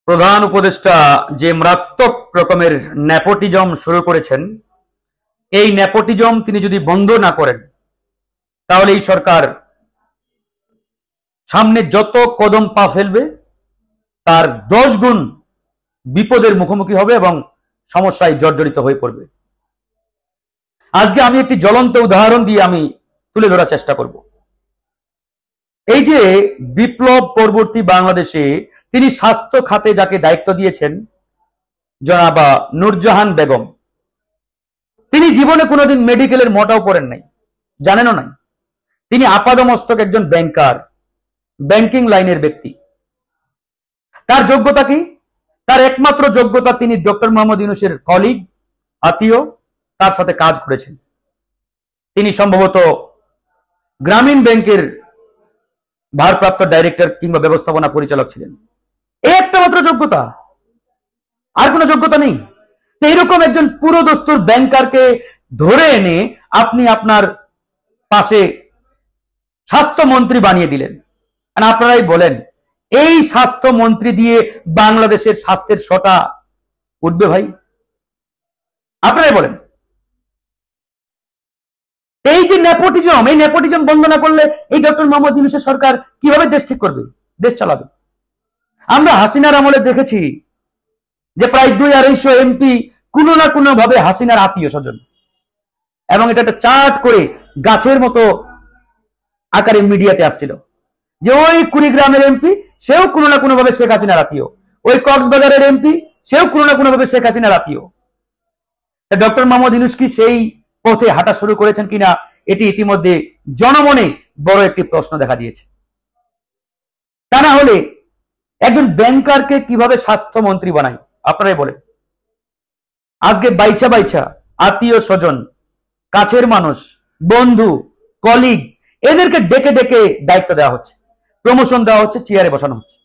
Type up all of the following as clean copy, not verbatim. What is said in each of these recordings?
প্রধান উপদেষ্টা যে মারাত্মক রকমের নেপোটিজম শুরু করেছেন, এই নেপোটিজম তিনি যদি বন্ধ না করেন তাহলে এই সরকার সামনে যত কদম পা ফেলবে তার 10 গুণ বিপদের মুখোমুখি হবে এবং সমস্যায় জর্জরিত হয়ে পড়বে। আজকে আমি একটি জ্বলন্ত উদাহরণ দিয়ে আমি তুলে ধরার চেষ্টা করব। এই যে বিপ্লব পরবর্তী বাংলাদেশে তিনি স্বাস্থ্য খাতে যাকে দায়িত্ব দিয়েছেন, জনাবা নূরজাহান বেগম, তিনি জীবনে কোনোদিন মেডিকেলের মোটাও পড়েন নাই, জানেনও নাই। তিনি আপাদমস্তক একজন ব্যাংকার, ব্যাংকিং লাইনের ব্যক্তি। তার যোগ্যতা কি? তার একমাত্র যোগ্যতা তিনি ডক্টর মোহাম্মদ ইউনূসের কলিগ, আত্মীয়, তার সাথে কাজ করেছেন। তিনি সম্ভবত গ্রামীণ ব্যাংকের ভারপ্রাপ্ত ডাইরেক্টর কিংবা ব্যবস্থাপনা পরিচালক ছিলেন। একটা মাত্র যোগ্যতা, আর কোনো যোগ্যতা নেই। এইরকম একজন পুরোদস্তুর ব্যাংকারকে ধরে এনে আপনি আপনার পাশে স্বাস্থ্যমন্ত্রী বানিয়ে দিলেন। আপনারাই বলেন, এই স্বাস্থ্যমন্ত্রী দিয়ে বাংলাদেশের স্বাস্থ্যের শটা উঠবে ভাই? আপনারাই বলেন। এই যে নেপোটিজম, এই নেপোটিজম বন্ধ না করলে এই ডক্টর মোহাম্মদ ইউনূসের সরকার কিভাবে দেশ ঠিক করবে, দেশ চালাবে? আমরা হাসিনার আমলে দেখেছি যে প্রায় 200-250 এমপি কোনো না কোনো ভাবে হাসিনার আত্মীয় স্বজন, এবং এটা একটা চার্ট করে গাছের মতো আকারে মিডিয়াতে আসছিল যে ওই কুড়িগ্রামের এমপি সেও কোনো না কোনো ভাবে শেখ হাসিনার আত্মীয়, ওই কক্সবাজারের এমপি সেও কোনো না কোনো ভাবে শেখ হাসিনার আত্মীয়। ডক্টর মোহাম্মদ ইউনূস কি সেই পথে হাঁটা শুরু করেছেন কিনা, এটি ইতিমধ্যে জনমনে বড় একটি প্রশ্ন দেখা দিয়েছে। তা না হলে একজন ব্যাংকারকে কিভাবে স্বাস্থ্যমন্ত্রী বানায় আপনারাই বলেন। আজকে বাইচা বাইচা আত্মীয় স্বজন, কাছের মানুষ, বন্ধু, কলিগ, এদেরকে ডেকে ডেকে দায়িত্ব দেওয়া হচ্ছে, প্রমোশন দেওয়া হচ্ছে, চেয়ারে বসানো হচ্ছে।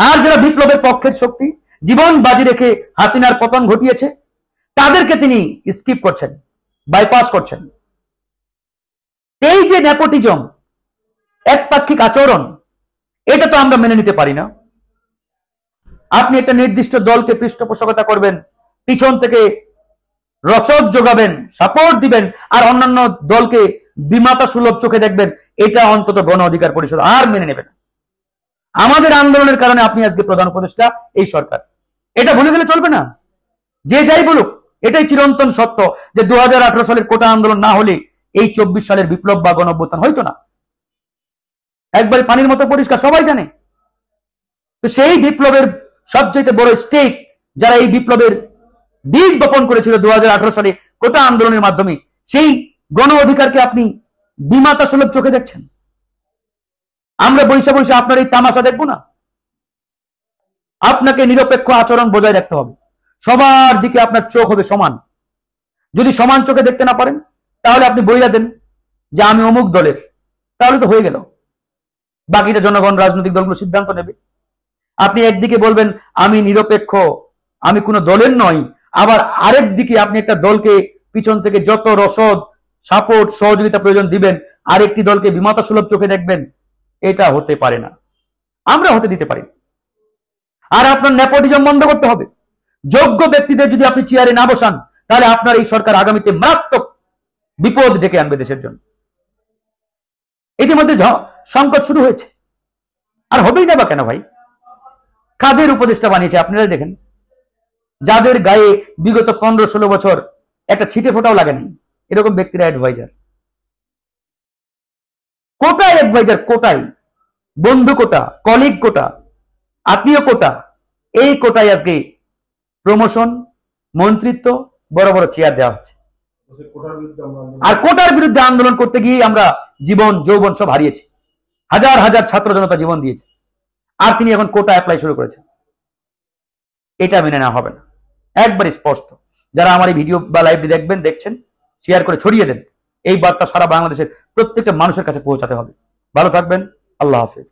আর যারা বিপ্লবের পক্ষের শক্তি, জীবন বাজি রেখে হাসিনার পতন ঘটিয়েছে, তাদেরকে তিনি স্কিপ করছেন, বাইপাস করছেন। এই যে নেপোটিজম, একপাক্ষিক আচরণ, এটা তো আমরা মেনে নিতে পারি না। আপনি একটা নির্দিষ্ট দলকে পৃষ্ঠপোষকতা করবেন, পিছন থেকে রসদ যোগাবেন, সাপোর্ট দিবেন, আর অন্যান্য দলকে বিমাতা সুলভ চোখে দেখবেন, এটা অন্তত গণ অধিকার পরিষদ আর মেনে নেবে না। আমাদের আন্দোলনের কারণে আপনি আজকে প্রধান উপদেষ্টা, এই সরকার, এটা ভুলে গেলে চলবে না। যে যাই বলুক, এটাই চিরন্তন সত্য যে 2018 সালের কোটা আন্দোলন না হলে এই 24 সালের বিপ্লব বা গণঅভ্যুত্থান হইতো না। একবার পানির মতো পরিষ্কার, সবাই জানে। তো সেই বিপ্লবের সবচেয়ে বড় স্টেক যারা এই বিপ্লবের বীজ বপন করেছিল 2018 সালে কোটা আন্দোলনের মাধ্যমে, সেই গণ অধিকারকে আপনি বিমাতা সুলভ চোখে দেখছেন। আমরা বৈশা বৈশা আপনার এই তামাশা দেখবো না। আপনাকে নিরপেক্ষ আচরণ বজায় রাখতে হবে, সবার দিকে আপনার চোখ হবে সমান। যদি সমান চোখে দেখতে না পারেন তাহলে আপনি বইলা দেন যে আমি অমুক দলের, তাহলে তো হয়ে গেল। বাকিটা জনগণ, রাজনৈতিক দলগুলো সিদ্ধান্ত নেবে। আপনি একদিকে বলবেন আমি নিরপেক্ষ, আমি কোনো দলের নয়, আবার আরেক দিকে আপনি একটা দলকে পিছন থেকে যত রসদ, সাপোর্ট, সহযোগিতা প্রয়োজন দিবেন, আরেকটি দলকে বিমাতা সুলভ চোখে দেখবেন। এটা হতে পারে না, আমরা হতে দিতে পারি। আর আপনার নেপোটিজম বন্ধ করতে হবে। যোগ্য ব্যক্তিদের যদি আপনি চেয়ারে না বসান, তাহলে আপনার এই সরকার আগামীতে মারাত্মক বিপদ ডেকে আনবে দেশের জন্য। ইতিমধ্যে সংকট শুরু হয়েছে, আর হবেই না বা কেন ভাই? কাদের উপদেষ্টা বানিয়েছে আপনারা দেখেন, যাদের গায়ে বিগত 15-16 বছর একটা ছিটে ফোটাও লাগেনি, এরকম ব্যক্তিরা অ্যাডভাইজার। কোটায় অ্যাডভাইজার, কোটায় বন্ধু কোটা, কলিগ কোটা, আত্মীয় কোটা, এই কোটায় আজকে প্রমোশন, মন্ত্রিত্ব, বড় বড় চেয়ার দেওয়া হচ্ছে। আর কোটার বিরুদ্ধে আন্দোলন করতে গিয়ে আমরা জীবন, যৌবন সব হারিয়েছি। হাজার হাজার ছাত্র জনতা জীবন দিয়েছে, আর তিনি এখন কোটা অ্যাপ্লাই শুরু করেছেন। এটা মেনে নেওয়া হবে না, একবারে স্পষ্ট। যারা আমার এই ভিডিও বা লাইভটি দেখবেন, দেখছেন, শেয়ার করে ছড়িয়ে দেন। এই বার্তা সারা বাংলাদেশের প্রত্যেকটা মানুষের কাছে পৌঁছাতে হবে। ভালো থাকবেন, আল্লাহ হাফেজ।